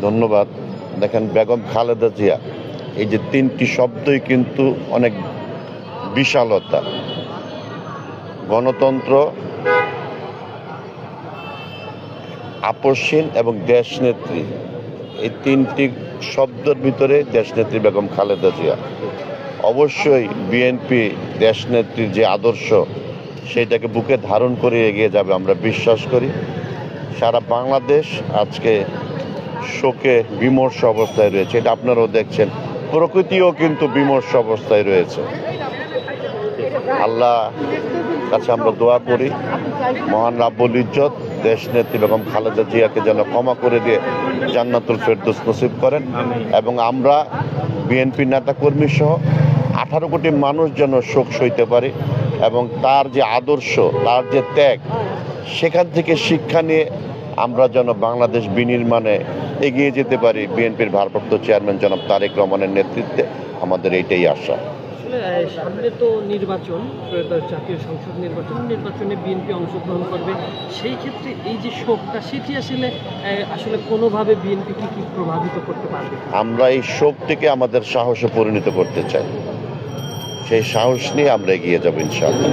ধন্যবাদ। দেখেন, বেগম খালেদা জিয়া, এই যে তিনটি শব্দই কিন্তু অনেক বিশালতা। গণতন্ত্র, আপসহীন এবং দেশনেত্রী, এই তিনটি শব্দের ভিতরে দেশনেত্রী বেগম খালেদা জিয়া। অবশ্যই বিএনপি দেশনেত্রীর যে আদর্শ সেইটাকে বুকে ধারণ করে এগিয়ে যাবে আমরা বিশ্বাস করি। সারা বাংলাদেশ আজকে শোকে বিমর্ষ অবস্থায় রয়েছে, এটা আপনারাও দেখছেন। প্রকৃতিও কিন্তু বিমর্ষ অবস্থায় রয়েছে। আল্লাহ কাছে আমরা দোয়া করি, মহান রাব্বুল ইজ্জত দেশনেত্রী বেগম খালেদা জিয়াকে যেন ক্ষমা করে দিয়ে জান্নাতুল ফেরদৌস নসিব করেন, এবং আমরা বিএনপি নেতাকর্মী সহ 18 কোটি মানুষ যেন শোক সইতে পারি, এবং তার যে আদর্শ, তার যে ত্যাগ, সেখান থেকে শিক্ষা নিয়ে আমরা যেন বাংলাদেশ বিনির্মাণে এগিয়ে যেতে পারি। বিএনপির ভারপ্রাপ্ত চেয়ারম্যান জনাব তারেক রহমানের নেতৃত্বে আমাদের এইটাই আশা। সামনে তো নির্বাচন, জাতীয় সংসদ নির্বাচনে বিএনপি অংশগ্রহণ করবে। সেই ক্ষেত্রে এই যে শোকটা, সেটি আসলে কোনোভাবে বিএনপিকে কি প্রভাবিত করতে পারবে? আমরা এই শোকটিকে আমাদের সাহসে পরিণত করতে চাই। সেই সাহস নিয়ে আমরা এগিয়ে যাবো ইনশাআল্লাহ।